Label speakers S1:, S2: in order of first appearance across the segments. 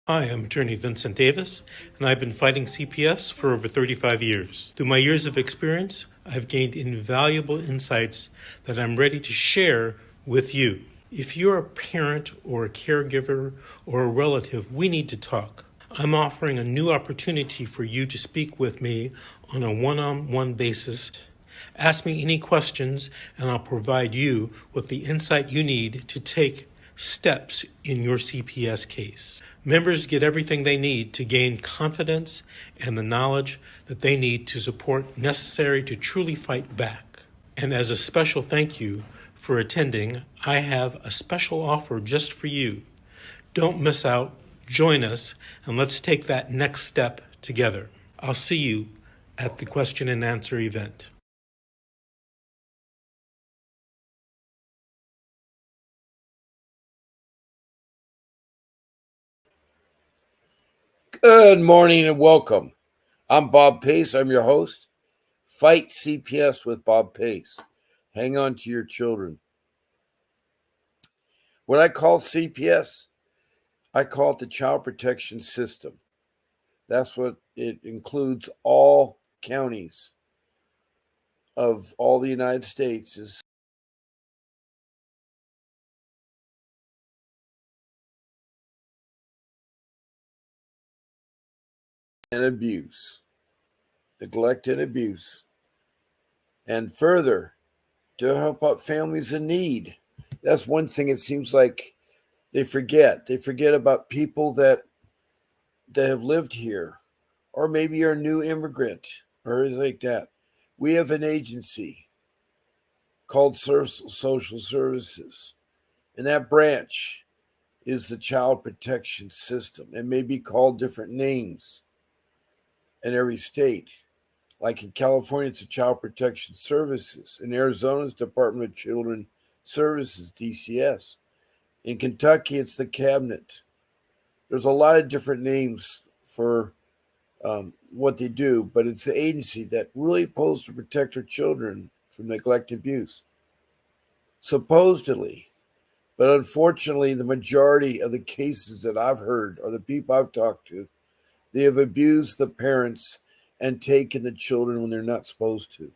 S1: Hi, I'm attorney Vincent Davis, and I've been fighting CPS for over 35 years. Through my years of experience, I've gained invaluable insights that I'm ready to share with you. If you're a parent or a caregiver or a relative, we need to talk. I'm offering a new opportunity for you to speak with me on a one-on-one basis. Ask me any questions, and I'll provide you with the insight you need to take steps in your CPS case. Members get everything they need to gain confidence and the knowledge that they need to support necessary to truly fight back. And as a special thank you for attending, I have a special offer just for you. Don't miss out, join us, and let's take that next step together. I'll see you at the question and answer event.
S2: Good morning and welcome. I'm Bob Pace. I'm your host. Fight CPS with Bob Pace. Hang on to your children. When I call CPS, I call it the Child Protection System. That's what it includes. All counties of all the United States is and abuse, neglect and abuse, and further to help out families in need. That's one thing it seems like they forget. They forget about people that have lived here, or maybe you're a new immigrant, or anything like that. We have an agency called Social Services, and that branch is the Child Protection System. It may be called different names in every state. Like in California, it's the Child Protection Services. In Arizona, it's Department of Children Services, DCS. In Kentucky, it's the Cabinet. There's a lot of different names for what they do, but it's the agency that really supposed to protect our children from neglect and abuse. Supposedly, but unfortunately, the majority of the cases that I've heard or the people I've talked to, they have abused the parents and taken the children when they're not supposed to.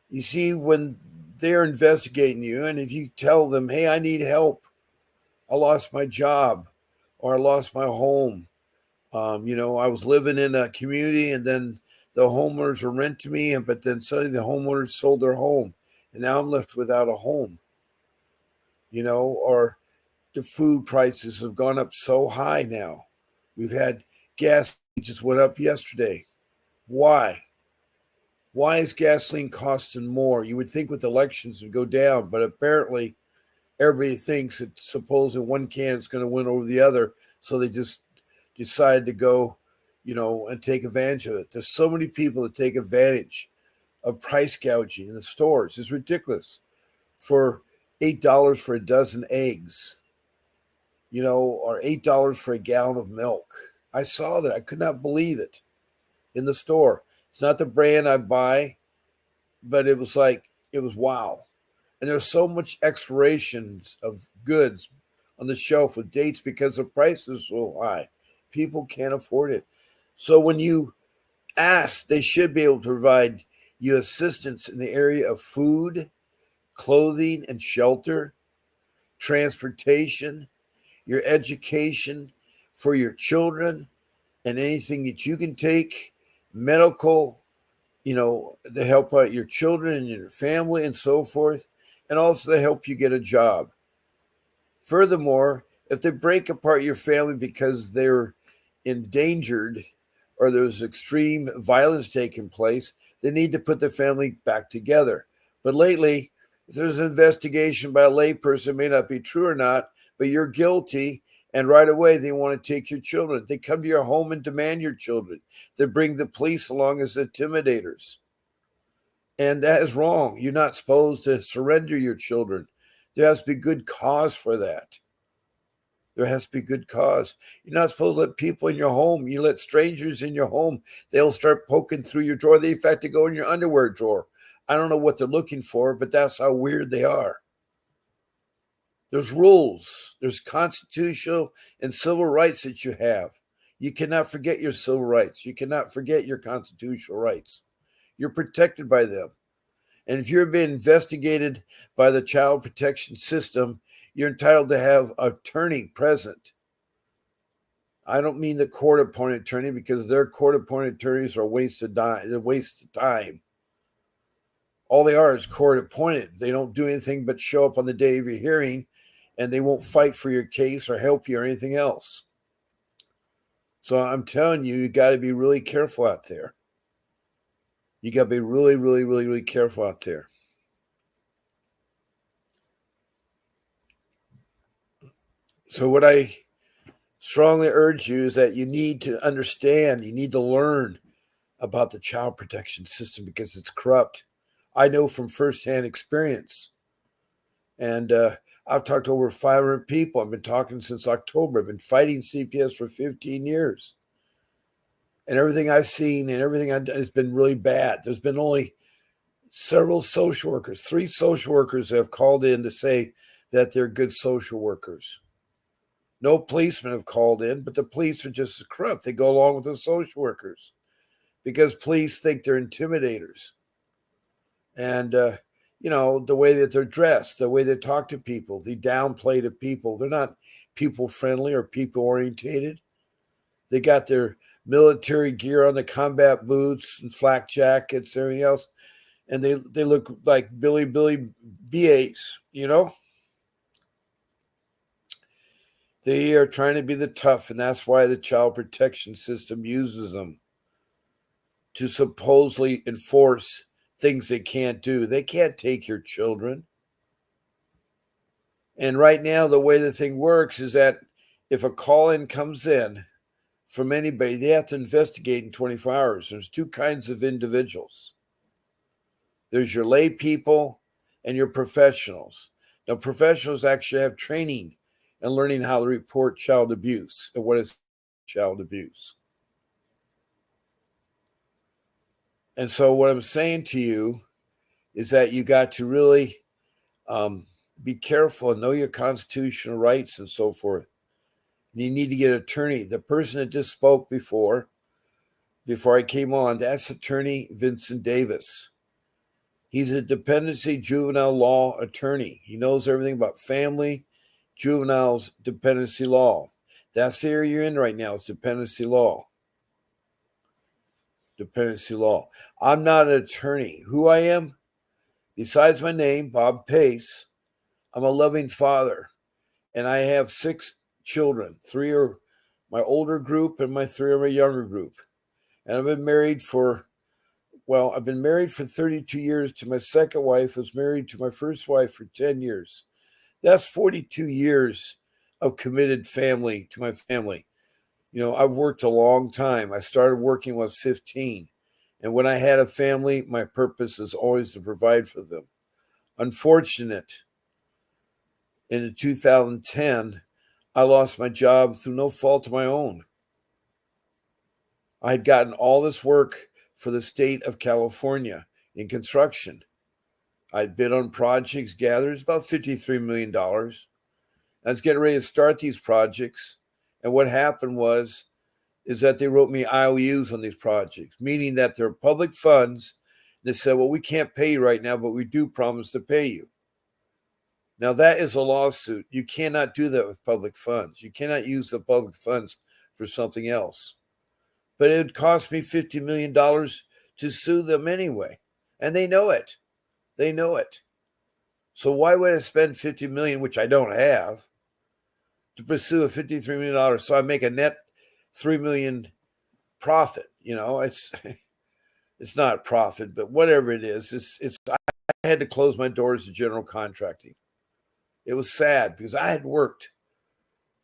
S2: You see, when they're investigating you, and if you tell them, hey, I need help, I lost my job or I lost my home. I was living in a community and then the homeowners were renting me, but then suddenly the homeowners sold their home and now I'm left without a home, or the food prices have gone up so high now. We've had gas just went up yesterday. Why? Why is gasoline costing more? You would think with elections it would go down, but apparently everybody thinks that supposing one can is going to win over the other, so they just decide to go, and take advantage of it. There's so many people that take advantage of price gouging in the stores. It's ridiculous. For $8 for a dozen eggs, or $8 for a gallon of milk. I saw that. I could not believe it in the store. It's not the brand I buy, but it was wow. And there's so much expirations of goods on the shelf with dates because the price is so high. People can't afford it. So when you ask, they should be able to provide you assistance in the area of food, clothing, and shelter, transportation, your education for your children, and anything that you can take, medical, to help out your children and your family and so forth, and also to help you get a job. Furthermore, if they break apart your family because they're endangered or there's extreme violence taking place, they need to put the family back together. But lately, if there's an investigation by a layperson, it may not be true or not, but you're guilty, and right away they want to take your children. They come to your home and demand your children. They bring the police along as intimidators. And that is wrong. You're not supposed to surrender your children. There has to be good cause for that. There has to be good cause. You're not supposed to let people in your home. You let strangers in your home, they'll start poking through your drawer. They, in fact, to go in your underwear drawer. I don't know what they're looking for, but that's how weird they are. There's rules. There's constitutional and civil rights that you have. You cannot forget your civil rights. You cannot forget your constitutional rights. You're protected by them. And if you're being investigated by the child protection system, you're entitled to have an attorney present. I don't mean the court-appointed attorney, because their court-appointed attorneys are a waste of time. All they are is court-appointed. They don't do anything but show up on the day of your hearing, and they won't fight for your case or help you or anything else. So I'm telling you, you got to be really careful out there. You got to be really, really, really, really careful out there. So what I strongly urge you is that you need to understand, you need to learn about the child protection system, because it's corrupt. I know from firsthand experience. And I've talked to over 500 people. I've been talking since October. I've been fighting CPS for 15 years. And everything I've seen and everything I've done has been really bad. There's been only several social workers, 3 social workers have called in to say that they're good social workers. No policemen have called in, but the police are just as corrupt. They go along with the social workers because police think they're intimidators. And, the way that they're dressed, the way they talk to people, the downplay to people. They're not people friendly or people orientated. They got their military gear on, the combat boots and flak jackets, everything else. And they look like Billy BAs, They are trying to be the tough, and that's why the child protection system uses them to supposedly enforce things they can't do. They can't take your children. And right now, the way the thing works is that if a call-in comes in from anybody, they have to investigate in 24 hours. There's 2 kinds of individuals. There's your lay people and your professionals. Now, professionals actually have training and learning how to report child abuse and what is child abuse. And so what I'm saying to you is that you got to really be careful and know your constitutional rights and so forth. And you need to get an attorney. The person that just spoke before I came on, that's attorney Vincent Davis. He's a dependency juvenile law attorney. He knows everything about family, juveniles, dependency law. That's the area you're in right now. It's dependency law. Dependency law. I'm not an attorney. Who I am, besides my name, Bob Pace, I'm a loving father. And I have 6 children. 3 are my older group and 3 are my younger group. And I've been married for 32 years to my second wife. I was married to my first wife for 10 years. That's 42 years of committed family to my family. I've worked a long time. I started working when I was 15. And when I had a family, my purpose is always to provide for them. Unfortunate, in 2010, I lost my job through no fault of my own. I had gotten all this work for the state of California in construction. I'd bid on projects, gathered about $53 million. I was getting ready to start these projects. And what happened is that they wrote me IOUs on these projects, meaning that they're public funds. They said, well, we can't pay you right now, but we do promise to pay you. Now, that is a lawsuit. You cannot do that with public funds. You cannot use the public funds for something else. But it would cost me $50 million to sue them anyway. And they know it. They know it. So why would I spend $50 million, which I don't have, to pursue a $53 million? So I make a net $3 million profit. It's not a profit, but whatever it is, I had to close my doors to general contracting. It was sad because I had worked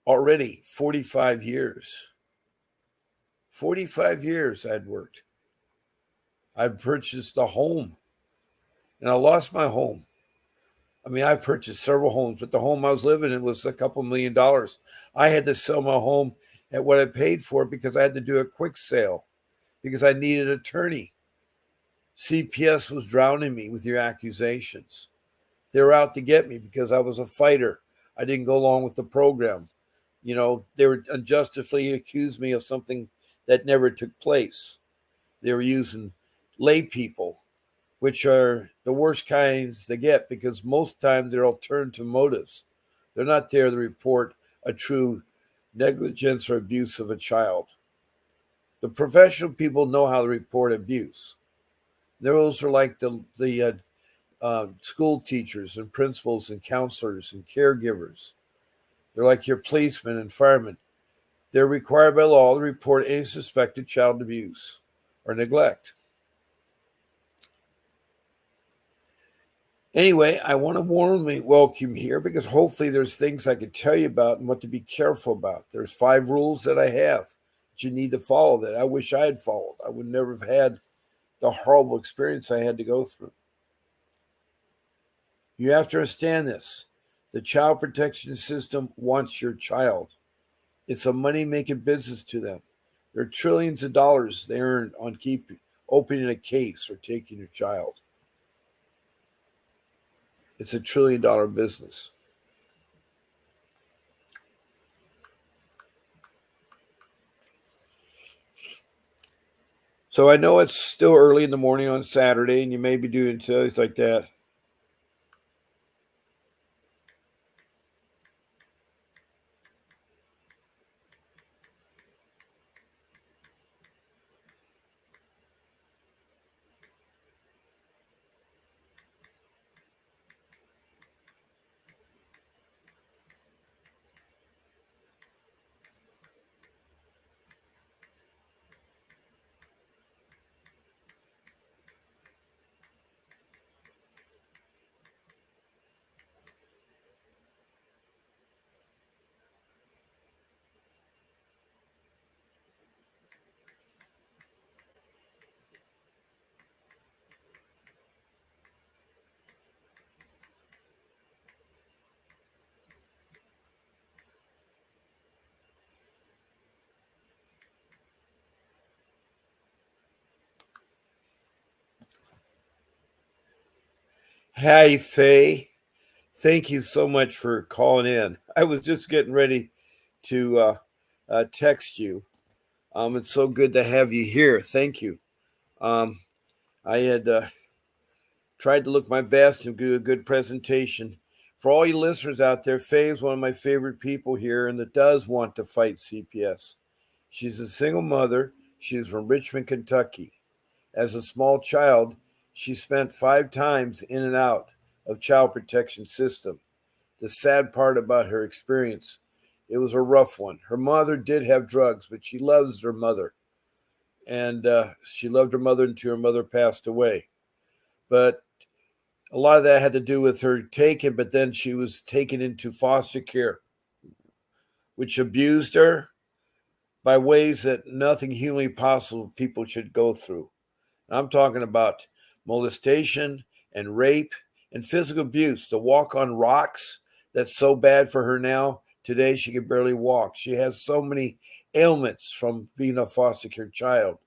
S2: already 45 years. 45 years I'd worked. I'd purchased a home, and I lost my home. I purchased several homes, but the home I was living in was a couple $1 million. I had to sell my home at what I paid for because I had to do a quick sale because I needed an attorney. CPS was drowning me with your accusations. They were out to get me because I was a fighter. I didn't go along with the program. They were unjustly accused me of something that never took place. They were using lay people, which are the worst kinds they get because most times they're alternative motives. They're not there to report a true negligence or abuse of a child. The professional people know how to report abuse. Those are like the school teachers and principals and counselors and caregivers. They're like your policemen and firemen. They're required by law to report any suspected child abuse or neglect. Anyway, I want to warmly welcome you here because hopefully there's things I could tell you about and what to be careful about. There's 5 rules that I have that you need to follow that I wish I had followed. I would never have had the horrible experience I had to go through. You have to understand this. The child protection system wants your child. It's a money making business to them. There are trillions of dollars they earn on opening a case or taking your child. It's a $1 trillion business. So I know it's still early in the morning on Saturday, and you may be doing things like that. Hi, Faye. Thank you so much for calling in. I was just getting ready to text you. It's so good to have you here. Thank you. Um, I had tried to look my best and do a good presentation. For all you listeners out there, Faye is one of my favorite people here and that does want to fight CPS. She's a single mother. She's from Richmond, Kentucky. As a small child, she spent 5 times in and out of child protection system. The sad part about her experience, it was a rough one. Her mother did have drugs, but she loves her mother. And she loved her mother until her mother passed away. But a lot of that had to do with her taken, but then she was taken into foster care, which abused her by ways that nothing humanly possible people should go through. I'm talking about molestation and rape and physical abuse. To walk on rocks, that's so bad for her now. Today, she can barely walk. She has so many ailments from being a foster care child.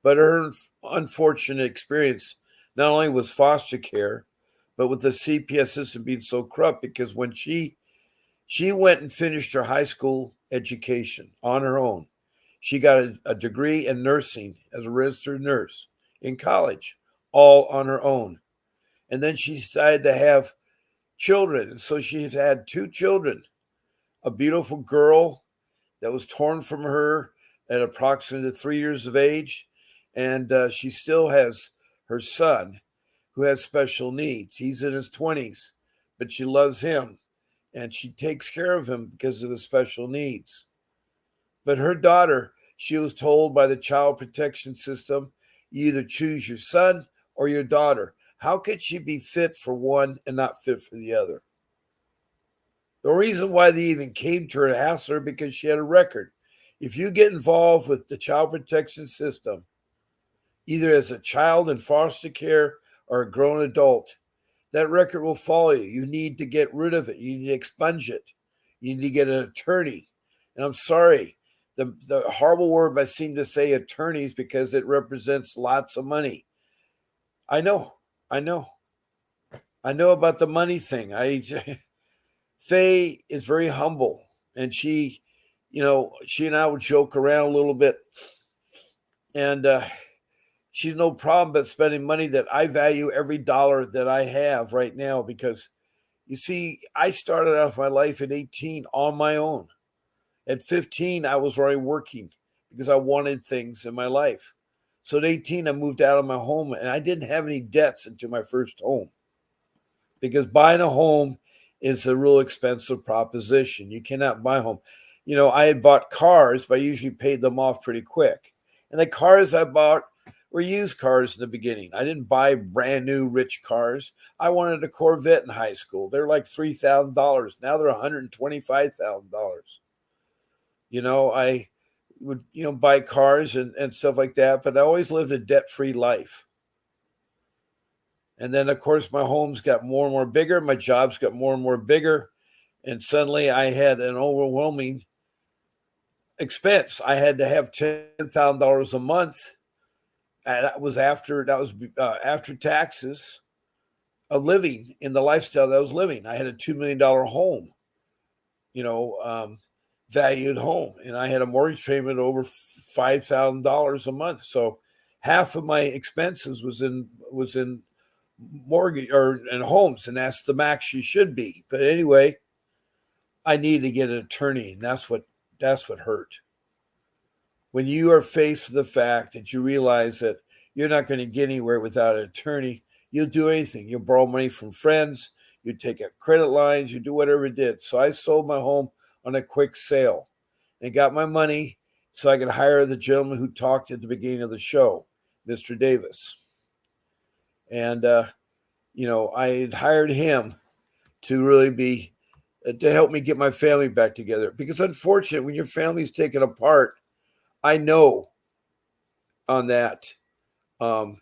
S2: But her unfortunate experience not only was foster care, but with the CPS system being so corrupt, because when she went and finished her high school education on her own, she got a degree in nursing as a registered nurse in college, all on her own. And then she decided to have children. And so she's had 2 children, a beautiful girl that was torn from her at approximately 3 years of age. And she still has her son who has special needs. He's in his 20s, but she loves him and she takes care of him because of his special needs. But her daughter, she was told by the child protection system, you either choose your son or your daughter. How could she be fit for one and not fit for the other? The reason why they even came to her and asked her because she had a record. If you get involved with the child protection system, either as a child in foster care or a grown adult, that record will follow you. You need to get rid of it. You need to expunge it. You need to get an attorney. And I'm sorry, the horrible word I seem to say attorneys because it represents lots of money. I know. I know about the money thing. Faye is very humble, and she and I would joke around a little bit, and she's no problem but spending money that I value every dollar that I have right now because you see, I started off my life at 18 on my own. At 15, I was already working because I wanted things in my life. So at 18, I moved out of my home and I didn't have any debts into my first home because buying a home is a real expensive proposition. You cannot buy a home. I had bought cars, but I usually paid them off pretty quick. And the cars I bought were used cars in the beginning. I didn't buy brand new rich cars. I wanted a Corvette in high school. They're like $3,000. Now they're $125,000. I would, buy cars and stuff like that, but I always lived a debt-free life. And then, of course, my homes got more and more bigger. My jobs got more and more bigger. And suddenly I had an overwhelming expense. I had to have $10,000 a month. And that was after taxes of living in the lifestyle that I was living. I had a $2 million home, you know, um, valued home, and I had a mortgage payment over $5,000 a month. So half of my expenses was in mortgage or in homes, and that's the max you should be. But anyway, I needed to get an attorney, and that's what hurt. When you are faced with the fact that you realize that you're not going to get anywhere without an attorney, you'll do anything. You'll borrow money from friends, you take out credit lines, you do whatever it did. So I sold my home on a quick sale and got my money so I could hire the gentleman who talked at the beginning of the show, Mr. Davis. And I had hired him to really be to help me get my family back together. Because unfortunately, when your family's taken apart, I know on that. Um,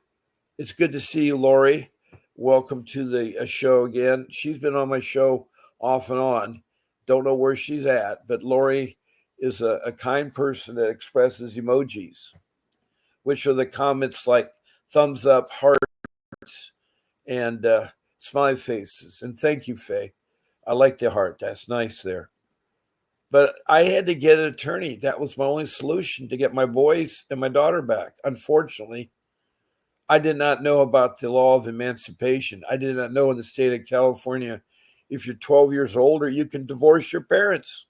S2: it's good to see you, Lori. Welcome to the show again. She's been on my show off and on. Don't know where she's at, but Lori is a kind person that expresses emojis, which are the comments like thumbs up, hearts, and smiley faces. And thank you, Faye. I like the heart. That's nice there. But I had to get an attorney. That was my only solution to get my boys and my daughter back. Unfortunately, I did not know about the law of emancipation. I did not know in the state of California, if you're 12 years older, you can divorce your parents.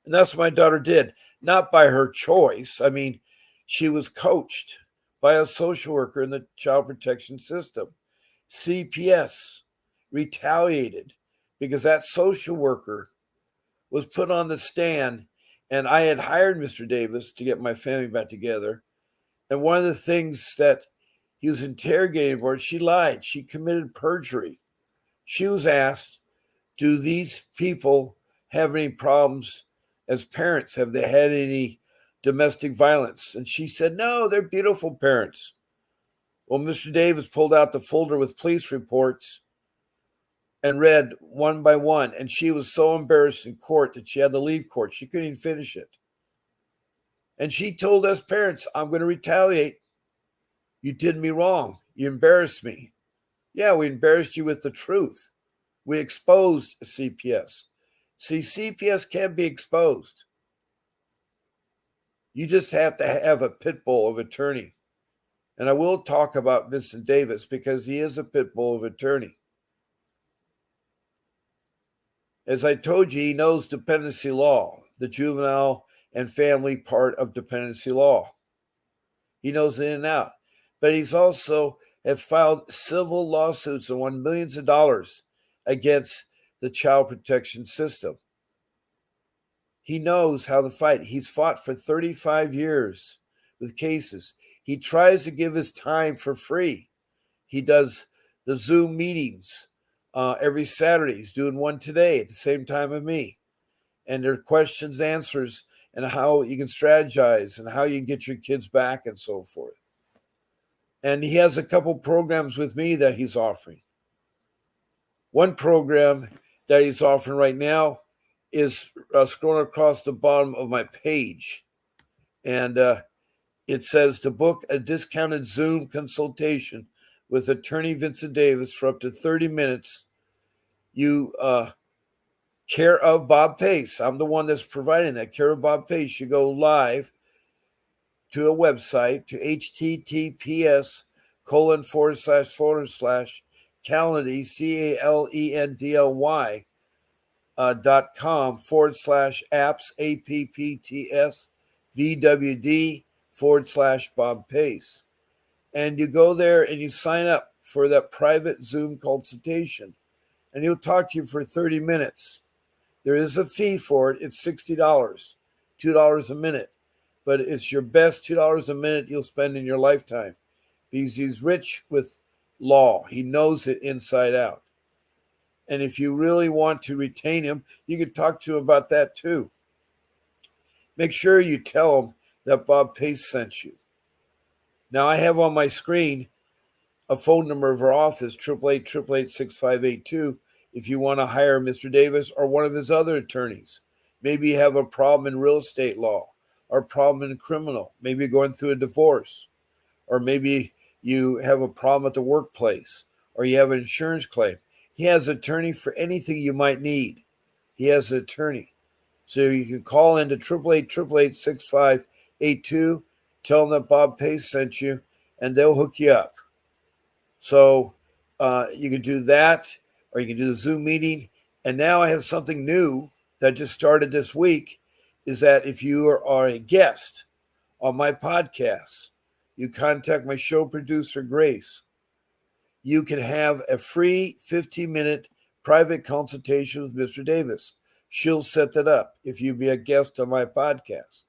S2: And that's what my daughter did, not by her choice. I mean, she was coached by a social worker in the child protection system. CPS retaliated because that social worker was put on the stand, and I had hired Mr. Davis to get my family back together. And one of the things that he was interrogating for, she lied. She committed perjury. She was asked, do these people have any problems as parents? Have they had any domestic violence? And she said, no, they're beautiful parents. Well, Mr. Davis pulled out the folder with police reports and read one by one. And she was so embarrassed in court that she had to leave court. She couldn't even finish it. And she told us parents, I'm going to retaliate. You did me wrong. You embarrassed me. Yeah, we embarrassed you with the truth. We exposed CPS. See, CPS can be exposed. You just have to have a pit bull of attorney. And I will talk about Vincent Davis because he is a pit bull of attorney. As I told you, he knows dependency law, the juvenile and family part of dependency law. He knows it in and out. But he's also have filed civil lawsuits and won millions of dollars against the child protection system. He knows how to fight. He's fought for 35 years with cases. He tries to give his time for free. He does the Zoom meetings every Saturday. He's doing one today at the same time as me. And there are questions, answers, and how you can strategize and how you can get your kids back and so forth. And he has a couple programs with me that he's offering. One program that he's offering right now is scrolling across the bottom of my page. And it says to book a discounted Zoom consultation with attorney Vincent Davis for up to 30 minutes. You Care of Bob Pace. I'm the one that's providing that. Care of Bob Pace. You go live to a website to https:// calendly .com/apps appts/VWD/Bob Pace. And you go there and you sign up for that private Zoom consultation. And he'll talk to you for 30 minutes. There is a fee for it. It's $60, $2 a minute. But it's your best $2 a minute you'll spend in your lifetime because he's rich with law. He knows it inside out. And if you really want to retain him, you can talk to him about that too. Make sure you tell him that Bob Pace sent you. Now, I have on my screen a phone number of our office, 888-888-6582, if you want to hire Mr. Davis or one of his other attorneys. Maybe you have a problem in real estate law or a problem in criminal. Maybe you're going through a divorce, or maybe you have a problem at the workplace, or you have an insurance claim. He has an attorney for anything you might need. He has an attorney. So you can call into 888-888-6582, tell them that Bob Pace sent you, and they'll hook you up. So you can do that, or you can do the Zoom meeting. And now I have something new that just started this week, is that if you are a guest on my podcast, you contact my show producer, Grace, you can have a free 15-minute private consultation with Mr. Davis. She'll set that up if you be a guest on my podcast.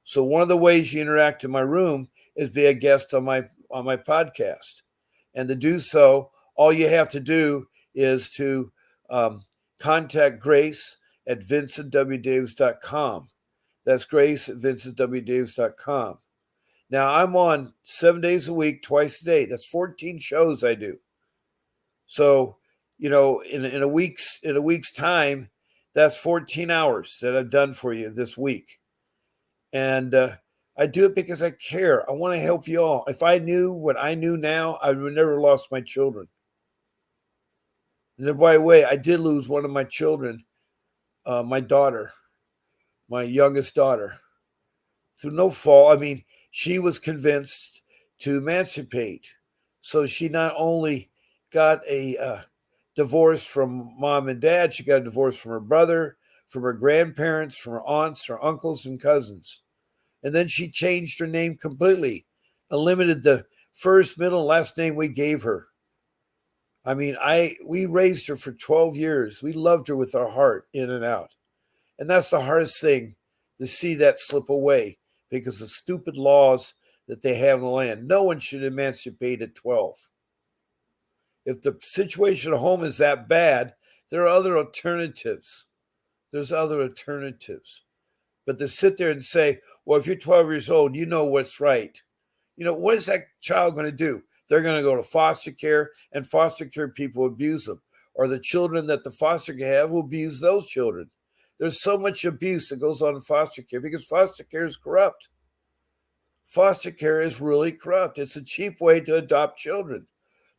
S2: So one of the ways you interact in my room is be a guest on my podcast. And to do so, all you have to do is to contact Grace at vincentwdavis.com. That's Grace at vincentwdavis.com. Now, I'm on 7 days a week, twice a day. That's 14 shows I do. So, in a week's time, that's 14 hours that I've done for you this week. And I do it because I care. I want to help you all. If I knew what I knew now, I would never lost my children. And by the way, I did lose one of my children, my daughter, my youngest daughter, through no fault. I mean, she was convinced to emancipate. So she not only got a divorce from mom and dad, she got a divorce from her brother, from her grandparents, from her aunts, her uncles, and cousins. And then she changed her name completely, eliminated the first, middle, and last name we gave her. I mean, we raised her for 12 years. We loved her with our heart in and out. And that's the hardest thing, to see that slip away because of stupid laws that they have in the land. No one should emancipate at 12. If the situation at home is that bad, there are other alternatives. There's other alternatives. But to sit there and say, well, if you're 12 years old, you know what's right. What is that child going to do? They're going to go to foster care, and foster care people abuse them. Or the children that the foster care have will abuse those children. There's so much abuse that goes on in foster care because foster care is corrupt. Foster care is really corrupt. It's a cheap way to adopt children.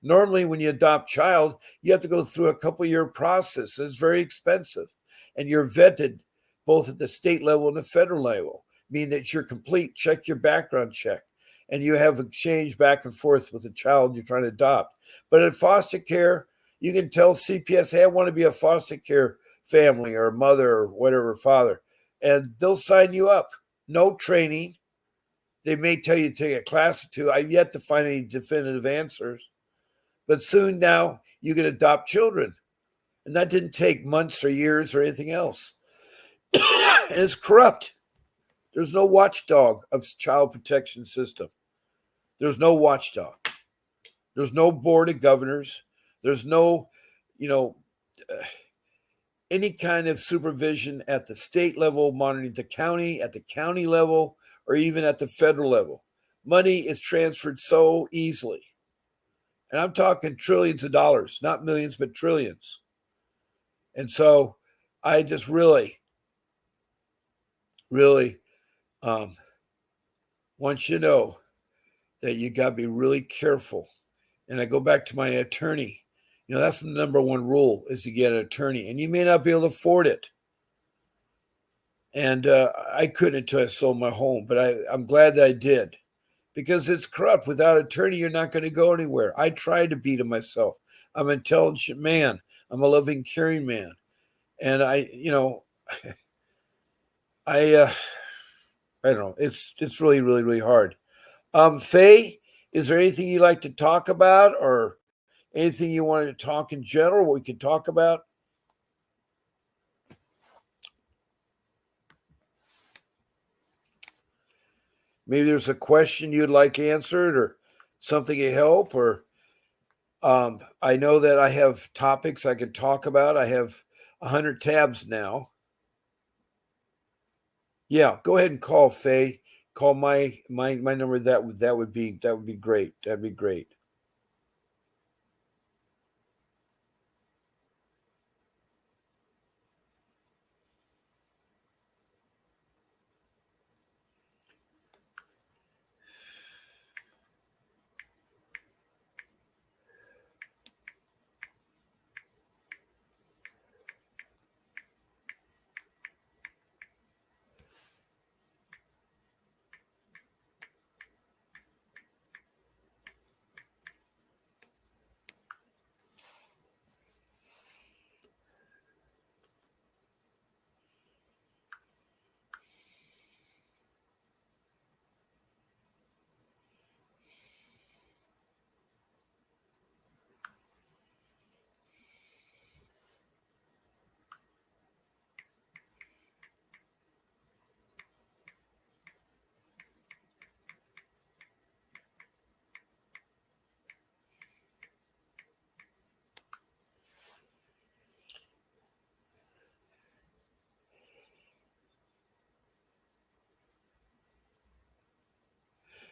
S2: Normally, when you adopt a child, you have to go through a couple-year process. It's very expensive. And you're vetted both at the state level and the federal level, meaning that you're complete, check your background check, and you have exchange back and forth with the child you're trying to adopt. But in foster care, you can tell CPS, hey, I want to be a foster care family or mother or whatever, father, and they'll sign you up. No training. They may tell you to take a class or two. I've yet to find any definitive answers. But soon now, you can adopt children. And that didn't take months or years or anything else. And it's corrupt. There's no watchdog of child protection system. There's no watchdog. There's no board of governors. There's no, any kind of supervision at the state level, monitoring the county, at the county level, or even at the federal level. Money is transferred so easily. And I'm talking trillions of dollars, not millions, but trillions. And so I just really want you to know that you got to be really careful. And I go back to my attorney. That's the number one rule is to get an attorney, and you may not be able to afford it. And I couldn't until I sold my home, but I'm glad that I did because it's corrupt. Without an attorney, you're not going to go anywhere. I tried to beat it myself. I'm an intelligent man. I'm a loving, caring man. And I don't know. It's really, really, really hard. Faye, is there anything you'd like to talk about or anything you wanted to talk in general, what we could talk about? Maybe there's a question you'd like answered or something to help, or I know that I have topics I could talk about. I have 100 tabs now. Yeah, go ahead and call Faye. Call my number. That would be great. That'd be great.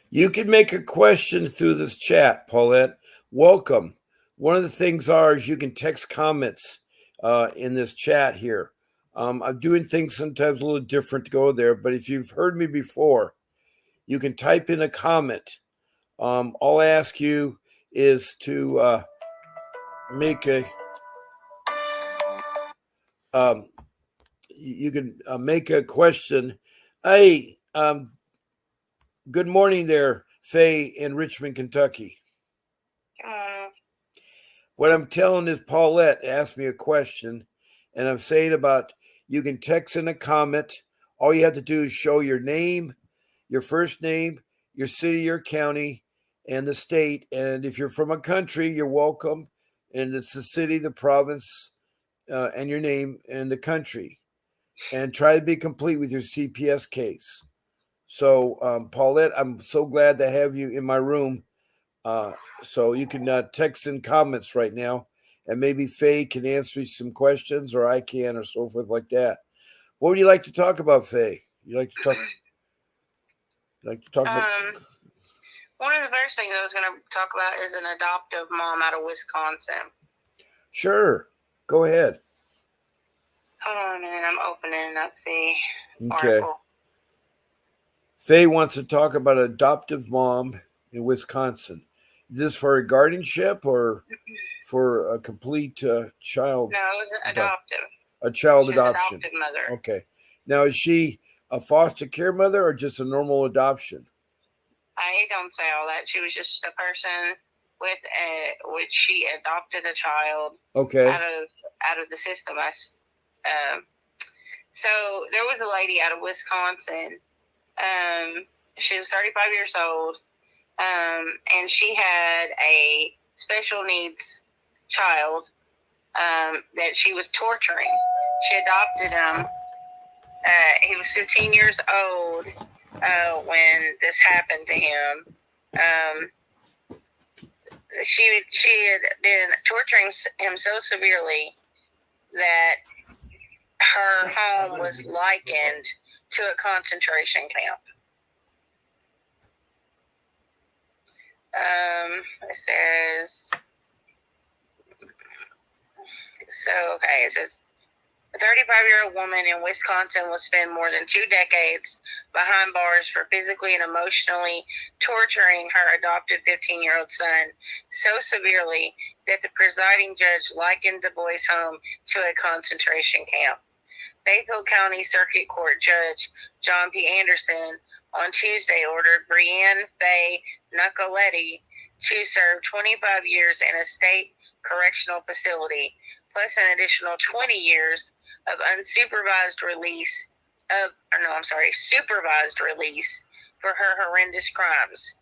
S2: You can make a question through this chat, Paulette. Welcome. One of the things is you can text comments in this chat here. I'm doing things sometimes a little different to go there, but if you've heard me before, you can type in a comment. All I ask you is to make a you can make a question. Hey, good morning there, Faye in Richmond, Kentucky. What I'm telling is Paulette asked me a question, and I'm saying about you can text in a comment. All you have to do is show your name, your first name, your city, your county, and the state. And if you're from a country, you're welcome. And it's the city, the province, and your name and the country. And try to be complete with your CPS case. So, Paulette, I'm so glad to have you in my room. So you can text in comments right now, and maybe Faye can answer some questions, or I can, or so forth like that. What would you like to talk about, Faye? You like to talk? About?
S3: One of the first things I was going to talk about is an adoptive mom out of Wisconsin.
S2: Sure, go ahead.
S3: Hold on a minute, I'm opening up the
S2: article. Faye wants to talk about adoptive mom in Wisconsin. Is this for a guardianship or for a complete child?
S3: No, it was an adoptive.
S2: A child adoption.
S3: Adoptive mother.
S2: Okay. Now, is she a foster care mother or just a normal adoption?
S3: I don't say all that. She was just a person with which she adopted a child.
S2: Okay.
S3: Out of the system. So there was a lady out of Wisconsin. She was 35 years old. And she had a special needs child that she was torturing. She adopted him. He was 15 years old when this happened to him. She had been torturing him so severely that her home was likened to a concentration camp. It says, A 35-year-old woman in Wisconsin will spend more than 2 decades behind bars for physically and emotionally torturing her adopted 15-year-old son so severely that the presiding judge likened the boy's home to a concentration camp. Fayetteville County Circuit Court Judge John P. Anderson on Tuesday ordered Breanne Faye Nicoletti to serve 25 years in a state correctional facility, plus an additional 20 years of supervised release for her horrendous crimes.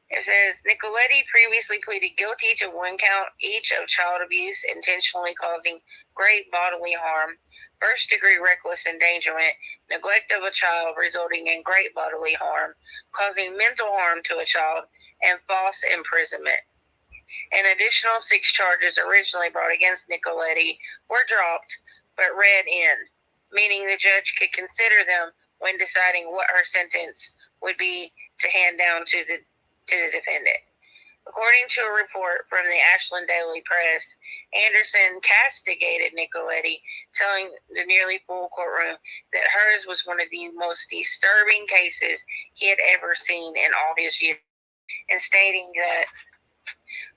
S3: It says Nicoletti previously pleaded guilty to 1 count each of child abuse, intentionally causing great bodily harm, first-degree reckless endangerment, neglect of a child resulting in great bodily harm, causing mental harm to a child, and false imprisonment. An additional 6 charges originally brought against Nicoletti were dropped but read in, meaning the judge could consider them when deciding what her sentence would be to hand down to the defendant. According to a report from the Ashland Daily Press, Anderson castigated Nicoletti, telling the nearly full courtroom that hers was one of the most disturbing cases he had ever seen in all his years, and stating that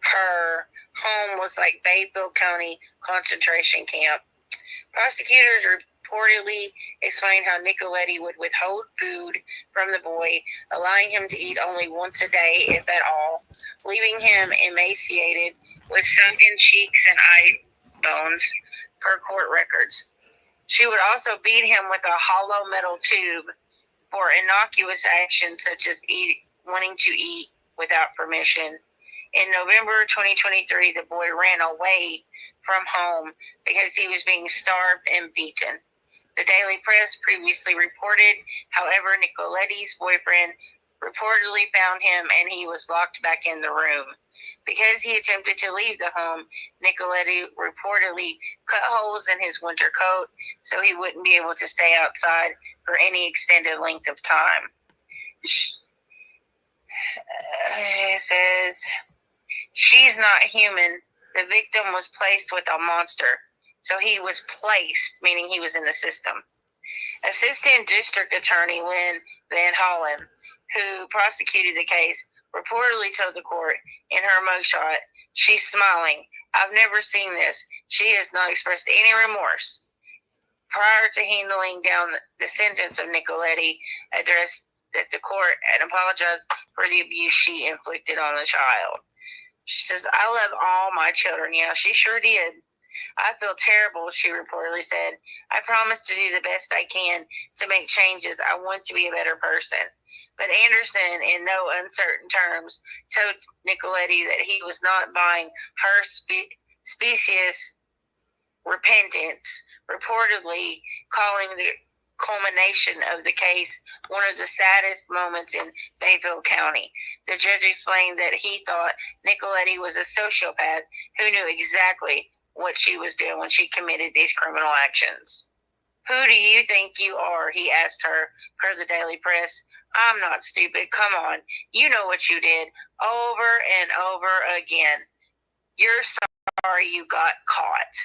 S3: her home was like Fayetteville County concentration camp. Prosecutors reportedly explained how Nicoletti would withhold food from the boy, allowing him to eat only once a day, if at all, leaving him emaciated with sunken cheeks and eye bones, per court records. She would also beat him with a hollow metal tube for innocuous actions such as wanting to eat without permission. In November 2023, the boy ran away from home because he was being starved and beaten. The Daily Press previously reported, however, Nicoletti's boyfriend reportedly found him and he was locked back in the room. Because he attempted to leave the home, Nicoletti reportedly cut holes in his winter coat so he wouldn't be able to stay outside for any extended length of time. It says, she's not human. The victim was placed with a monster. So he was placed, meaning he was in the system. Assistant District Attorney Lynn Van Hollen, who prosecuted the case, reportedly told the court in her mugshot, she's smiling. I've never seen this. She has not expressed any remorse. Prior to handing down the sentence of Nicoletti, addressed at the court and apologized for the abuse she inflicted on the child. She says, I love all my children. Yeah, she sure did. I feel terrible, she reportedly said. I promise to do the best I can to make changes. I want to be a better person. But Anderson, in no uncertain terms, told Nicoletti that he was not buying her specious repentance, reportedly calling the culmination of the case one of the saddest moments in Fayetteville County. The judge explained that he thought Nicoletti was a sociopath who knew exactly what she was doing when she committed these criminal actions. Who do you think you are? He asked her, per the Daily Press. I'm not stupid. Come on. You know what you did over and over again. You're sorry you got caught.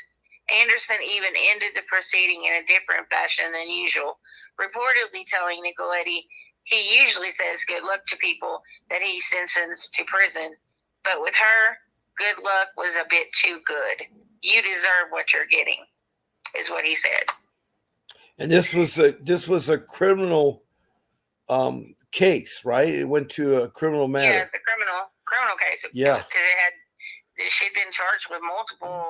S3: Anderson even ended the proceeding in a different fashion than usual, reportedly telling Nicoletti he usually says good luck to people that he sentenced to prison, but with her, good luck was a bit too good. You deserve what you're getting, is what he said.
S2: And this was a criminal case, right? It went to a criminal matter.
S3: Yeah, the criminal case.
S2: Yeah,
S3: because she'd been charged with multiple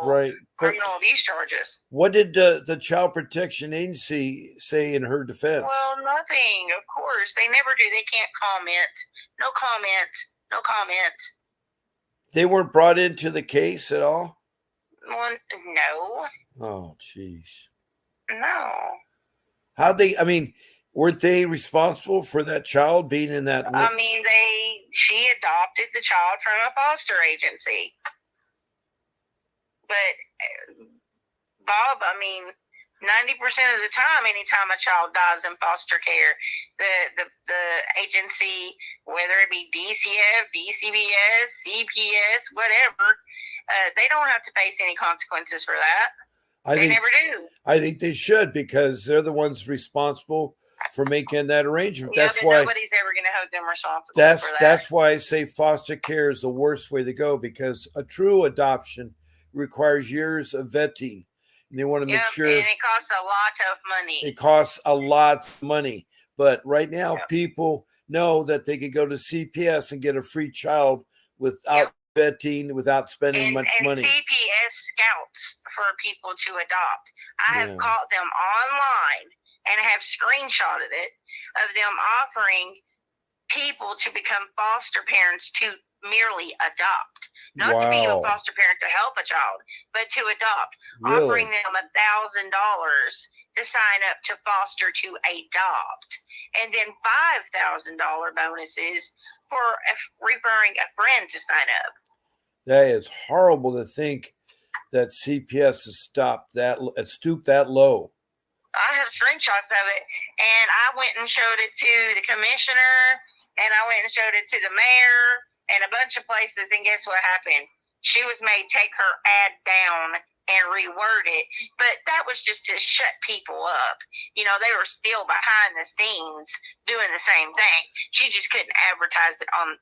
S3: criminal abuse charges.
S2: What did the Child Protection Agency say in her defense?
S3: Well, nothing. Of course, they never do. They can't comment. No comment. No comment.
S2: They weren't brought into the case at all?
S3: Well, no.
S2: Oh, jeez.
S3: No.
S2: Weren't they responsible for that child being in that?
S3: She adopted the child from a foster agency. But, Bob, 90% of the time, anytime a child dies in foster care, the agency, whether it be DCF, DCBS, CPS, whatever, they don't have to face any consequences for that. They never do.
S2: I think they should, because they're the ones responsible for making that arrangement.
S3: Yeah,
S2: That's
S3: but
S2: why
S3: nobody's ever going to hold them responsible for that.
S2: that's why I say foster care is the worst way to go, because a true adoption requires years of vetting. And they want to make sure,
S3: and it costs a lot of money.
S2: It costs a lot of money. But right now, people know that they can go to CPS and get a free child without vetting, without spending much money.
S3: CPS scouts for people to adopt. I have caught them online and have screenshotted it of them offering people to become foster parents to merely adopt, not to be a foster parent to help a child, but to adopt.
S2: Really?
S3: Offering them $1,000 to sign up to foster to adopt, and then $5,000 bonuses for referring a friend to sign up.
S2: That is horrible to think that CPS has stooped that low.
S3: I have screenshots of it, and I went and showed it to the commissioner, and I went and showed it to the mayor, and a bunch of places, and guess what happened? She was made take her ad down and reword it, but that was just to shut people up. You know, they were still behind the scenes doing the same thing. She just couldn't advertise it on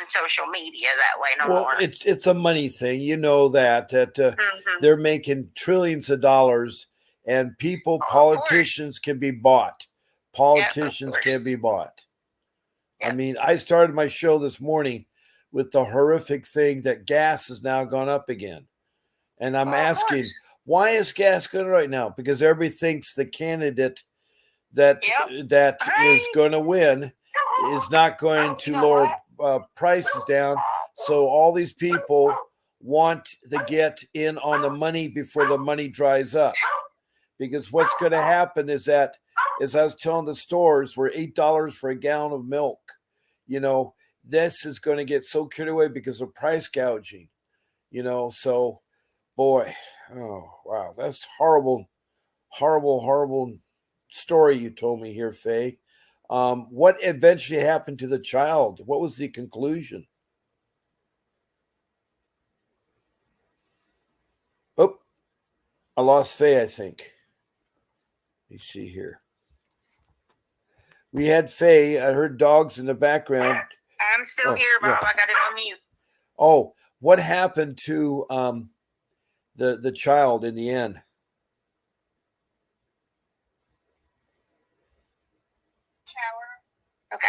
S3: social media that way no more.
S2: It's a money thing. You know that they're making trillions of dollars, and politicians can be bought. Politicians can be bought. Yep. I mean, I started my show this morning with the horrific thing that gas has now gone up again. And I'm asking, why is gas going right now? Because everybody thinks the candidate that is going to win is not going to lower prices down. So all these people want to get in on the money before the money dries up. Because what's going to happen is that, as I was telling the stores, we're $8 for a gallon of milk. You know, this is going to get so carried away because of price gouging. You know, so, boy, oh, wow, that's horrible story you told me here, Faye. What eventually happened to the child? What was the conclusion? Oh, I lost Faye, I think. Let me see here. We had Faye. I heard dogs in the background.
S3: I'm still here, Bob. Yeah. I got it on mute.
S2: Oh, what happened to the child in the end?
S3: Shower. Okay.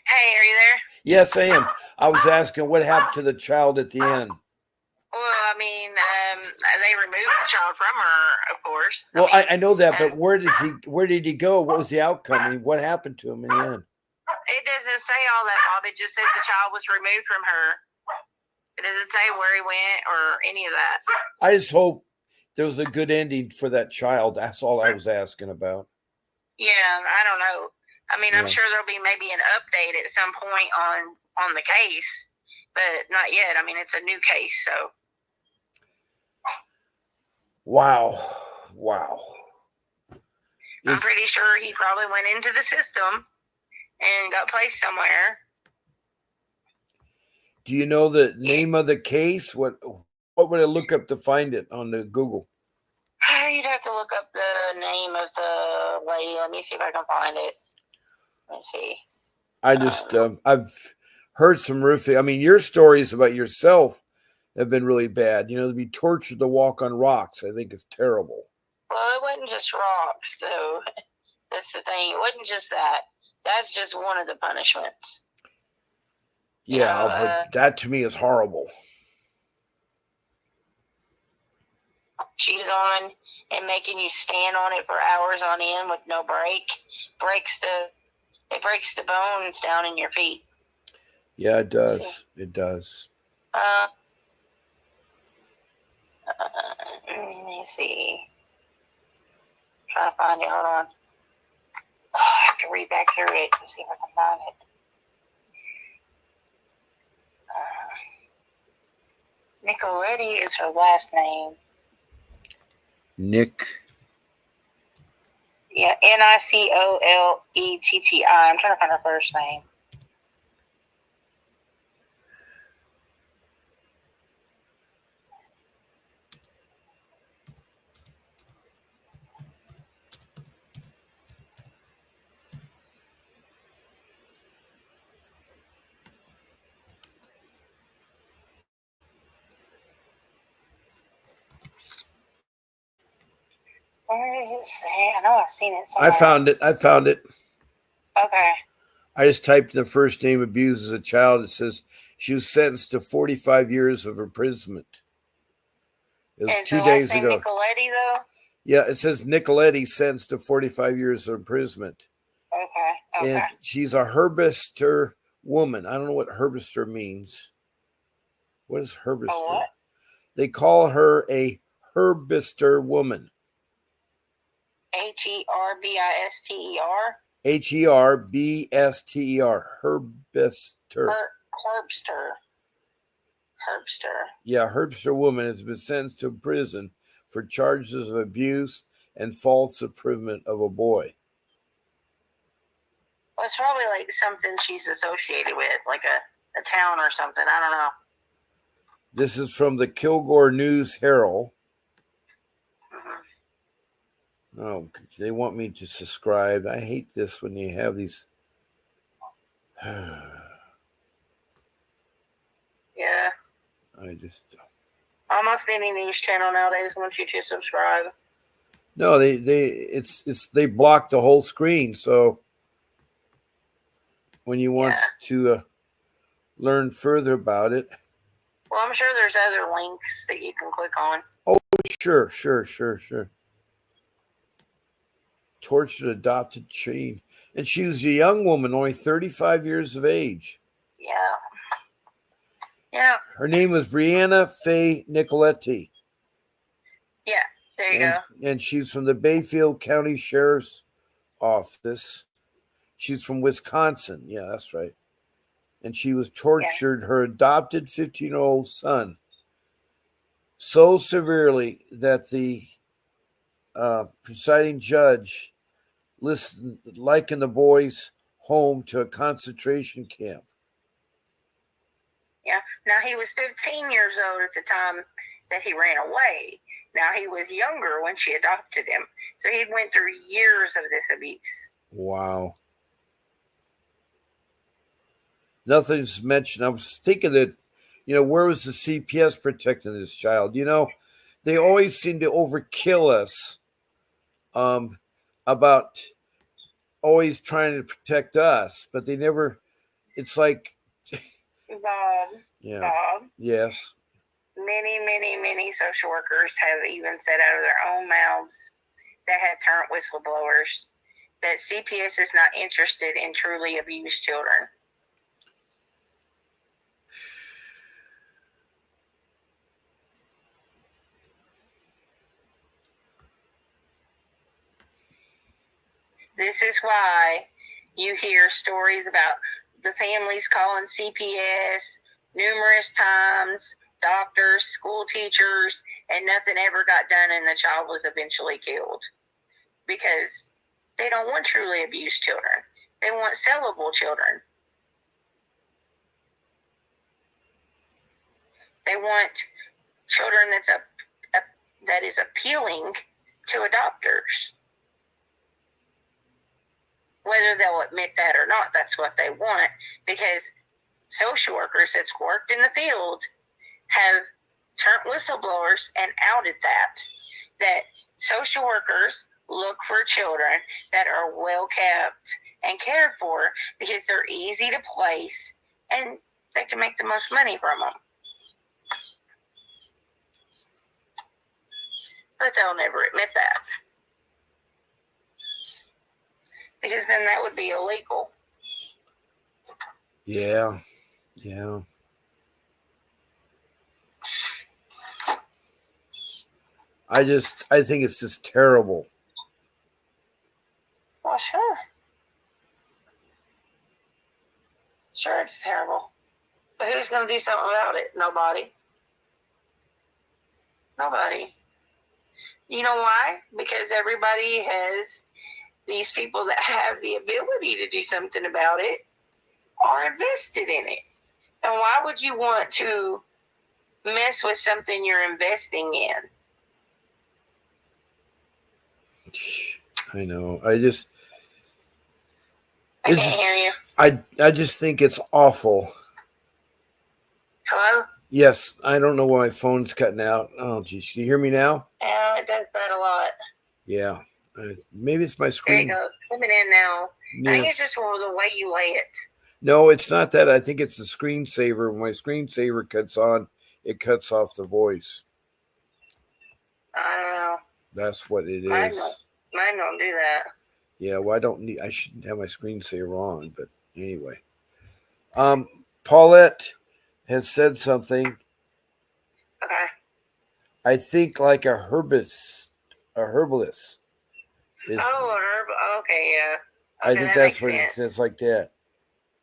S3: Hey, are you there?
S2: Yes, I am. I was asking what happened to the child at the end.
S3: Well, I mean, they removed the child from her, of course.
S2: Well, I know that, but where did he go? What was the outcome? I mean, what happened to him in the end?
S3: It doesn't say all that, Bob. It just says the child was removed from her. It doesn't say where he went or any of that.
S2: I just hope there was a good ending for that child. That's all I was asking about.
S3: Yeah, I don't know. I mean, I'm sure there'll be maybe an update at some point on the case, but not yet. I mean, it's a new case, so.
S2: Wow.
S3: I'm pretty sure he probably went into the system and got placed somewhere.
S2: Do you know the name of the case? What would I look up to find it on the Google?
S3: You'd have to look up the name of the lady. Let me see if I can find it. Let me see.
S2: I just I've heard some horrific. I mean, your stories about yourself have been really bad. You know, to be tortured to walk on rocks, I think is terrible.
S3: Well, it wasn't just rocks, though. That's the thing. It wasn't just that. That's just one of the punishments.
S2: Yeah, but that to me is horrible.
S3: Shoes on and making you stand on it for hours on end with no break breaks the bones down in your feet.
S2: Yeah, it does. It does.
S3: Let me see. Trying to find it. Hold on. I have to read back through it to see if I can find it. Nicoletti is her last name.
S2: Nick.
S3: Yeah, Nicoletti. I'm trying to find her first name. Where did it say? I know I've seen it somewhere.
S2: I found it.
S3: Okay.
S2: I just typed in the first name abused as a child. It says she was sentenced to 45 years of imprisonment. It was
S3: Is
S2: 2
S3: the
S2: days
S3: last name
S2: ago.
S3: Nicoletti, though?
S2: Yeah, it says Nicoletti sentenced to 45 years of imprisonment.
S3: Okay.
S2: And she's a herbister woman. I don't know what herbister means. What is herbister?
S3: A what?
S2: They call her a herbister woman.
S3: Herbister.
S2: Herbster. Herbister.
S3: Herbster.
S2: Yeah, herbister woman has been sentenced to prison for charges of abuse and false imprisonment of a boy.
S3: Well, it's probably like something she's associated with, like a town or something. I don't know.
S2: This is from the Kilgore News Herald.
S3: Mm-hmm.
S2: Oh, they want me to subscribe. I hate this when you have these.
S3: Yeah.
S2: I just.
S3: Almost any news channel nowadays wants you to subscribe.
S2: No, they block the whole screen. So when you want to learn further about it.
S3: Well, I'm sure there's other links that you can click on.
S2: Oh, sure. Tortured adopted teen. And she was a young woman, only 35 years of age.
S3: Yeah.
S2: Her name was Brianna Faye Nicoletti.
S3: Yeah, there you go.
S2: And she's from the Bayfield County Sheriff's Office. She's from Wisconsin. Yeah, that's right. And she was tortured, her adopted 15-year-old son, so severely that the presiding judge likened the boy's home to a concentration camp.
S3: Yeah. Now, he was 15 years old at the time that he ran away. Now, he was younger when she adopted him. So he went through years of this abuse.
S2: Wow. Nothing's mentioned. I was thinking that, where was the CPS protecting this child? They always seem to overkill us about always trying to protect us, but they never, it's like.
S3: Bob.
S2: Yes.
S3: Many social workers have even said out of their own mouths that have turned whistleblowers that CPS is not interested in truly abused children. This is why you hear stories about the families calling CPS numerous times, doctors, school teachers, and nothing ever got done, and the child was eventually killed. Because they don't want truly abused children. They want sellable children. They want children that is appealing to adopters. Whether they'll admit that or not, that's what they want. Because social workers that's worked in the field have turned whistleblowers and outed that social workers look for children that are well kept and cared for because they're easy to place and they can make the most money from them. But they'll never admit that. Because then that would be illegal.
S2: Yeah. I think it's just terrible.
S3: Well, sure. Sure, it's terrible. But who's going to do something about it? Nobody. You know why? Because everybody has these people that have the ability to do something about it are invested in it. And why would you want to mess with something you're investing in?
S2: I know. I
S3: can't hear you.
S2: I just think it's awful.
S3: Hello?
S2: Yes, I don't know why my phone's cutting out. Oh, geez. Can you hear me now?
S3: Yeah, it does that a lot.
S2: Yeah. Maybe it's my
S3: There you
S2: screen.
S3: go. Coming in now. I think
S2: Yeah.
S3: it's just for the way you lay it.
S2: No, it's not that. I think it's the screensaver. When my screensaver cuts on, it cuts off the voice.
S3: I don't know.
S2: That's what it
S3: Mine
S2: is.
S3: don't do that.
S2: Yeah, well, I shouldn't have my screensaver on, but anyway. Paulette has said something,
S3: Okay.
S2: I think like a herbalist is,
S3: Oh, an herb. Okay, yeah.
S2: I
S3: Okay,
S2: think
S3: that
S2: that's
S3: makes
S2: what it
S3: sense.
S2: says, like that.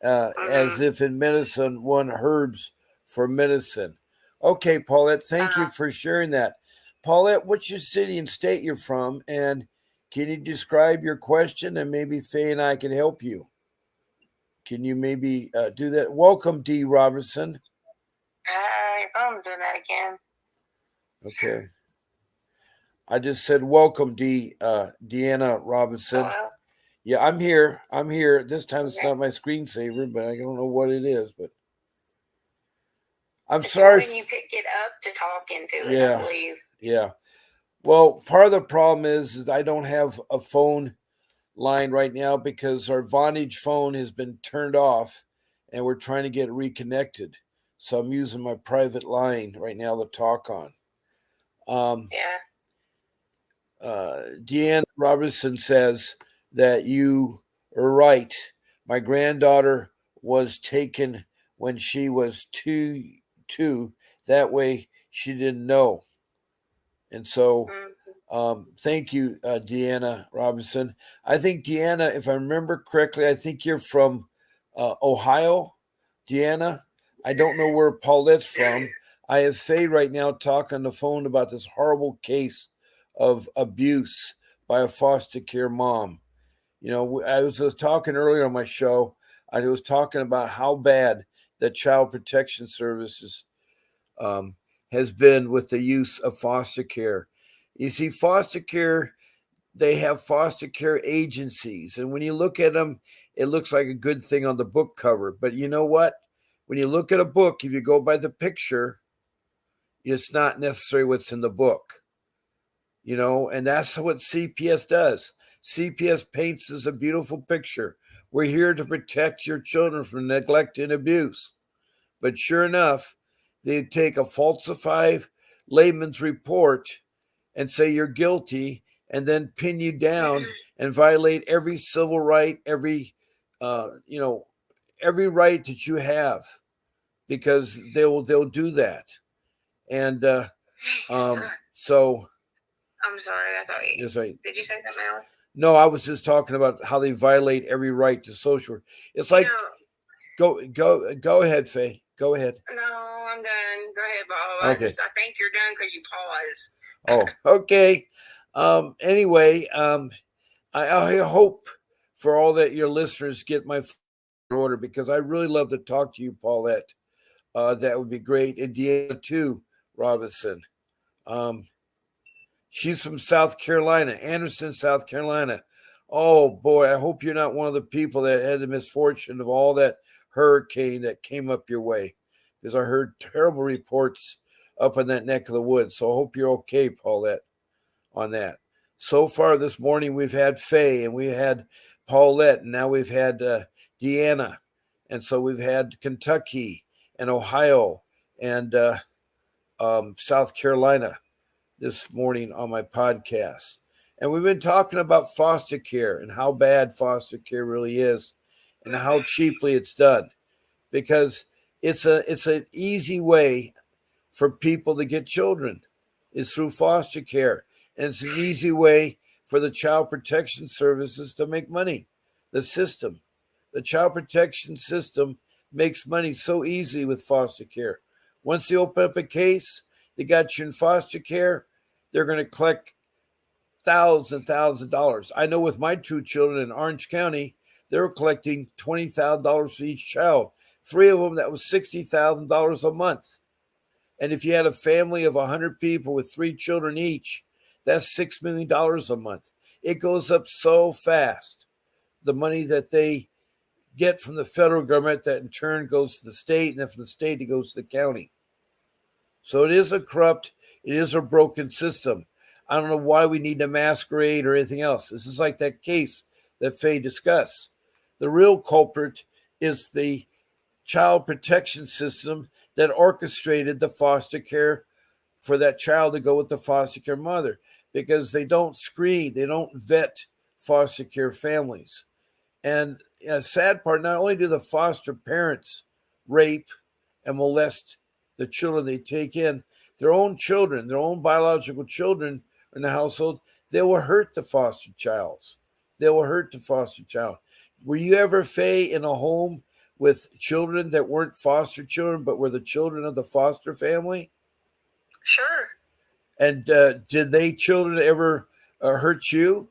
S2: As if in medicine, one herbs for medicine. Okay, Paulette, thank you for sharing that. Paulette, what's your city and state you're from? And can you describe your question? And maybe Faye and I can help you. Can you maybe do that? Welcome, D. Robertson.
S3: Your phone's doing that again.
S2: Okay. I just said welcome, Deanna Robinson.
S3: Hello?
S2: Yeah, I'm here. I'm here. This time it's
S3: Okay.
S2: not my screensaver, but I don't know what it is. But I'm
S3: It's
S2: sorry.
S3: when you pick it up to talk into it,
S2: Yeah.
S3: I believe.
S2: Yeah. Well, part of the problem is I don't have a phone line right now because our Vonage phone has been turned off and we're trying to get reconnected. So I'm using my private line right now to talk on.
S3: Yeah.
S2: Deanne Robertson says that you are right. My granddaughter was taken when she was two. That way she didn't know. And so thank you, Deanna Robinson. I think, Deanna, if I remember correctly, I think you're from Ohio, Deanna. I don't know where Paulette's from. I have Faye right now talking on the phone about this horrible case of abuse by a foster care mom. You know, I was talking earlier on my show. I was talking about how bad the Child Protection Services has been with the use of foster care. You see, foster care, they have foster care agencies. And when you look at them, it looks like a good thing on the book cover. But you know what? When you look at a book, if you go by the picture, it's not necessarily what's in the book. You know, and that's what CPS does. CPS paints us a beautiful picture. We're here to protect your children from neglect and abuse. But sure enough, they take a falsified layman's report and say you're guilty and then pin you down and violate every civil right, every every right that you have, because they'll do that. And so
S3: I'm sorry. I thought you.
S2: yes, I
S3: Did you say something else?
S2: no, I was just talking about how they violate every right to social. It's like go ahead, Faye. Go ahead.
S3: No, I'm done. Go ahead, Bob.
S2: Okay.
S3: I think you're done because you paused.
S2: Oh, okay. Anyway, I hope for all that your listeners get my order, because I really love to talk to you, Paulette. That would be great. And Deanna too, Robinson. She's from South Carolina, Anderson, South Carolina. Oh boy, I hope you're not one of the people that had the misfortune of all that hurricane that came up your way, because I heard terrible reports up in that neck of the woods. So I hope you're okay, Paulette, on that. So far this morning, we've had Faye and we had Paulette, and now we've had Deanna. And so we've had Kentucky and Ohio and South Carolina this morning on my podcast. And we've been talking about foster care and how bad foster care really is and how cheaply it's done, because it's an easy way for people to get children is through foster care. And it's an easy way for the Child Protection Services to make money. The Child Protection System makes money so easy with foster care. Once they open up a case, they got you in foster care, they're going to collect thousands and thousands of dollars. I know with my two children in Orange County, they were collecting $20,000 for each child. 3 of them, that was $60,000 a month. And if you had a family of 100 people with 3 children each, that's $6 million a month. It goes up so fast. The money that they get from the federal government, that in turn goes to the state, and then from the state, it goes to the county. So it is a corrupt, it is a broken system. I don't know why we need to masquerade or anything else. This is like that case that Faye discussed. The real culprit is the child protection system that orchestrated the foster care for that child to go with the foster care mother, because they don't screen, they don't vet foster care families. And a sad part, not only do the foster parents rape and molest the children they take in, their own children, their own biological children in the household, they will hurt the foster child. They will hurt the foster child. Were you ever, Faye, in a home with children that weren't foster children, but were the children of the foster family?
S3: Sure.
S2: And did they children ever hurt you?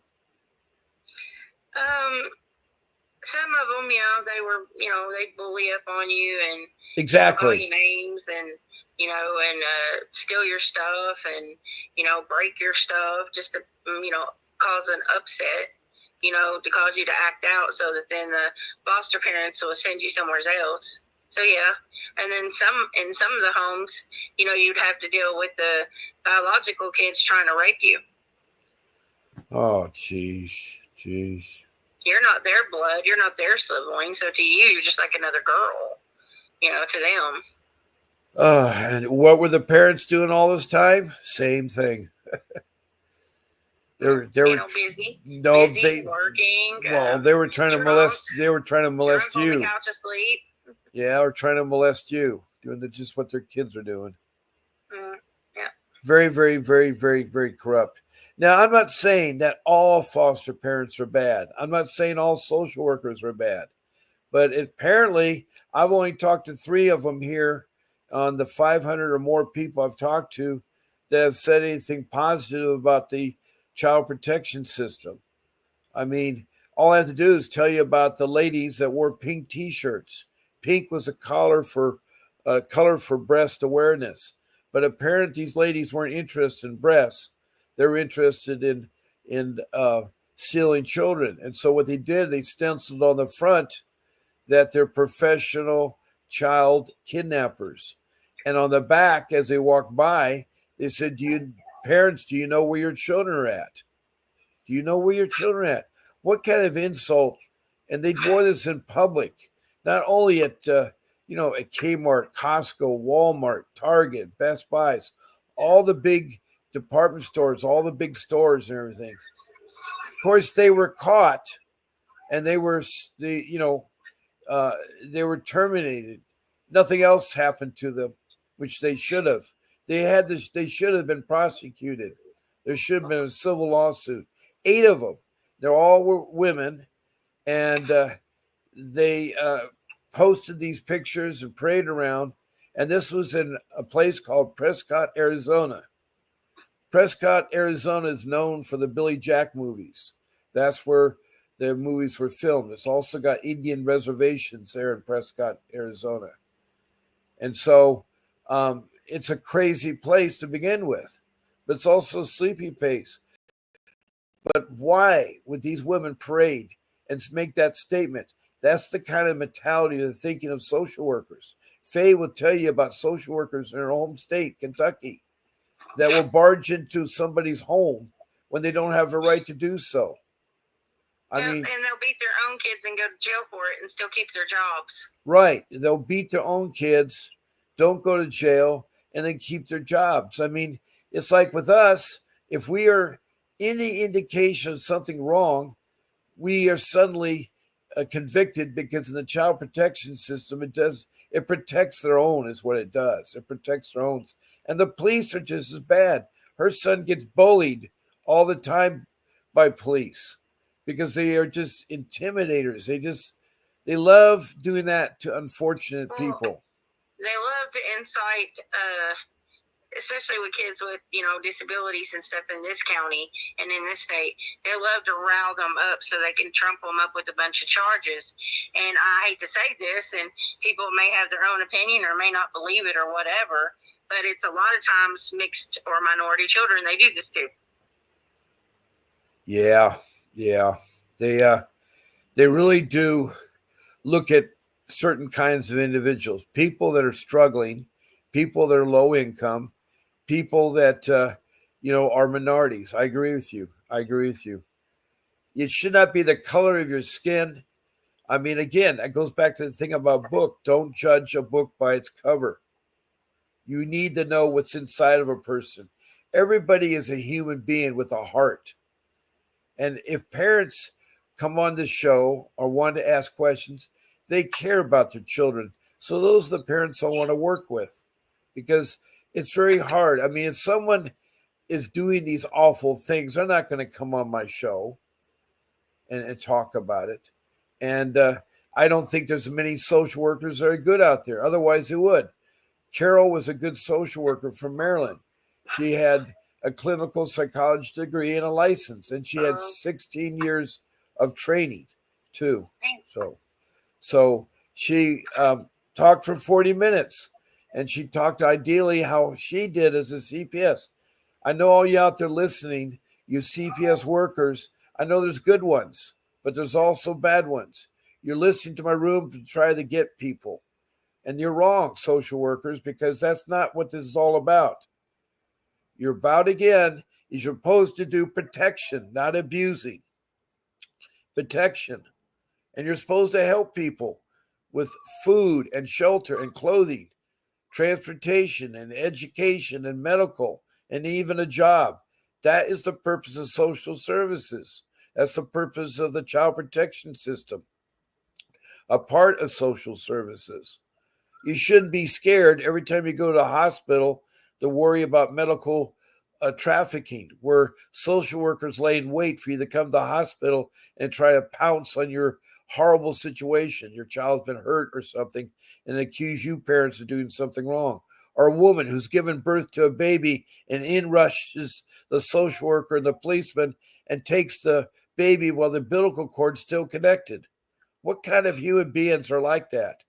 S3: Some of them, they were, they'd bully up on you and
S2: Exactly.
S3: call you names and, steal your stuff and, break your stuff just to, cause an upset, to cause you to act out so that then the foster parents will send you somewhere else. So, yeah. And then in some of the homes, you'd have to deal with the biological kids trying to rape you.
S2: Oh, jeez.
S3: You're not their blood. You're not their sibling. So to you, you're just like another girl, to them.
S2: And what were the parents doing all this time? Same thing. they were
S3: busy.
S2: No,
S3: busy working.
S2: Well, they were trying to molest. They were trying to molest you.
S3: On the couch asleep.
S2: Yeah, or trying to molest you, doing just what their kids are doing.
S3: Yeah.
S2: Very, very, very, very, very corrupt. Now, I'm not saying that all foster parents are bad. I'm not saying all social workers are bad. But apparently, I've only talked to 3 of them here on the 500 or more people I've talked to that have said anything positive about the child protection system. I mean, all I have to do is tell you about the ladies that wore pink T-shirts. Pink was a color for breast awareness. But apparently, these ladies weren't interested in breasts. They were interested in stealing children. And so what they did, they stenciled on the front that they're professional child kidnappers. And on the back, as they walked by, they said, parents, do you know where your children are at? Do you know where your children are at? What kind of insult? And they wore this in public, not only at Kmart, Costco, Walmart, Target, Best Buys, all the big department stores, all the big stores and everything. Of course, they were caught, and they were terminated. Nothing else happened to them, which they should have. They should have been prosecuted. There should have been a civil lawsuit. 8 of them. They all were women, and they posted these pictures and paraded around. And this was in a place called Prescott, Arizona. Prescott, Arizona is known for the Billy Jack movies. That's where the movies were filmed. It's also got Indian reservations there in Prescott, Arizona. And so it's a crazy place to begin with, but it's also a sleepy place. But why would these women parade and make that statement? That's the kind of mentality they're thinking of social workers. Faye will tell you about social workers in her home state, Kentucky, that will barge into somebody's home when they don't have the right to do so. I mean,
S3: and they'll beat their own kids and go to jail for it and still keep their jobs.
S2: Right. They'll beat their own kids, don't go to jail, and then keep their jobs. I mean, it's like with us, if we are any indication of something wrong, we are suddenly convicted, because in the child protection system, it protects their own is what it does. It protects their own. And the police are just as bad. Her son gets bullied all the time by police because they are just intimidators. They love doing that to unfortunate people.
S3: They love to incite, especially with kids with, disabilities and stuff in this county and in this state. They love to rile them up so they can trump them up with a bunch of charges. And I hate to say this, and people may have their own opinion or may not believe it or whatever, but it's a lot of times mixed or minority children they do this to.
S2: Yeah. They really do look at certain kinds of individuals, people that are struggling, people that are low income, people that are minorities. I agree with you. I agree with you. It should not be the color of your skin. I mean, again, it goes back to the thing about book. Don't judge a book by its cover. You need to know what's inside of a person. Everybody is a human being with a heart. And if parents come on the show or want to ask questions, they care about their children. So those are the parents I want to work with because it's very hard. I mean, if someone is doing these awful things, they're not going to come on my show and talk about it. And I don't think there's many social workers that are good out there. Otherwise, they would. Carol was a good social worker from Maryland. She had a clinical psychology degree and a license, and she had 16 years of training too. So she talked for 40 minutes, and she talked ideally how she did as a CPS. I know all you out there listening, you CPS workers, I know there's good ones, but there's also bad ones. You're listening to my room to try to get people. And you're wrong, social workers, because that's not what this is all about. You're about, again, is you're supposed to do protection, not abusing. Protection. And you're supposed to help people with food and shelter and clothing, transportation and education and medical, and even a job. That is the purpose of social services. That's the purpose of the child protection system, a part of social services. You shouldn't be scared every time you go to a hospital to worry about medical trafficking, where social workers lay in wait for you to come to the hospital and try to pounce on your horrible situation. Your child's been hurt or something and accuse you parents of doing something wrong. Or a woman who's given birth to a baby and in rushes the social worker and the policeman and takes the baby while the umbilical cord's still connected. What kind of human beings are like that?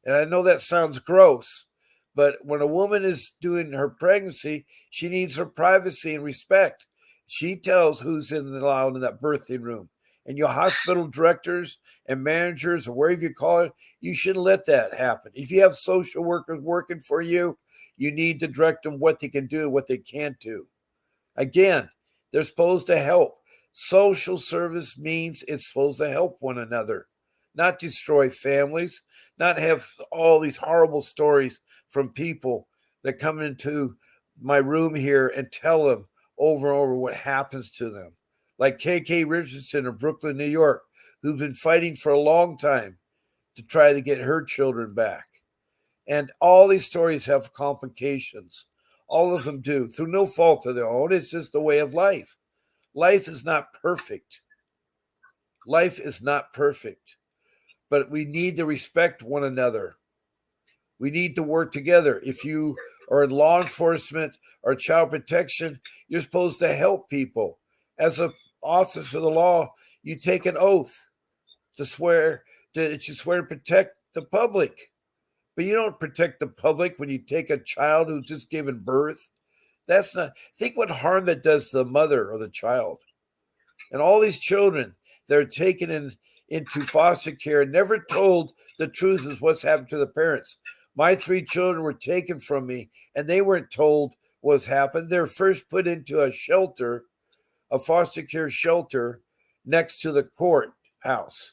S2: And I know that sounds gross, but when a woman is doing her pregnancy, she needs her privacy and respect. She tells who's allowed in that birthing room. And your hospital directors and managers, or wherever you call it, you shouldn't let that happen. If you have social workers working for you, you need to direct them what they can do, what they can't do. Again, they're supposed to help. Social service means it's supposed to help one another, not destroy families, not have all these horrible stories from people that come into my room here and tell them over and over what happens to them. Like KK Richardson of Brooklyn, New York, who's been fighting for a long time to try to get her children back. And all these stories have complications. All of them do, through no fault of their own. It's just the way of life. Life is not perfect. Life is not perfect. But we need to respect one another. We need to work together. If you are in law enforcement or child protection, you're supposed to help people. As an officer of the law, you take an oath to swear that you swear to protect the public. But you don't protect the public when you take a child who's just given birth. That's not, think what harm that does to the mother or the child. And all these children that are taken into foster care, never told the truth is what's happened to the parents. My 3 children were taken from me, and they weren't told what's happened. They're first put into a shelter, a foster care shelter next to the courthouse.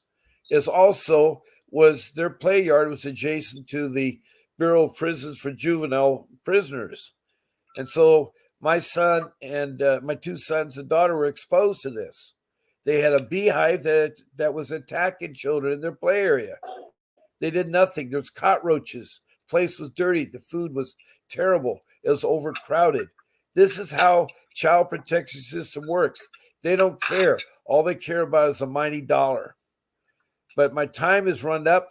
S2: Their play yard was adjacent to the Bureau of Prisons for juvenile prisoners. And so my son and my 2 sons and daughter were exposed to this. They had a beehive that was attacking children in their play area. They did nothing. There was cockroaches. The place was dirty. The food was terrible. It was overcrowded. This is how child protection system works. They don't care. All they care about is a mighty dollar. But my time is run up.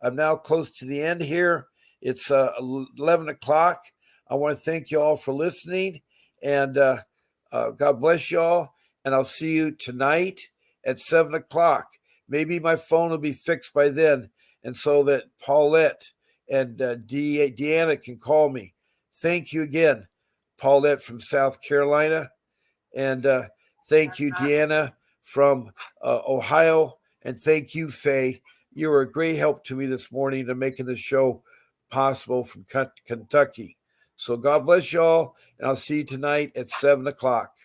S2: I'm now close to the end here. It's 11 o'clock. I want to thank you all for listening. And God bless you all. And I'll see you tonight at 7 o'clock. Maybe my phone will be fixed by then. And so that Paulette and Deanna can call me. Thank you again, Paulette from South Carolina. And thank you, Deanna from Ohio. And thank you, Faye. You were a great help to me this morning to making the show possible from Kentucky. So God bless y'all, and I'll see you tonight at 7 o'clock.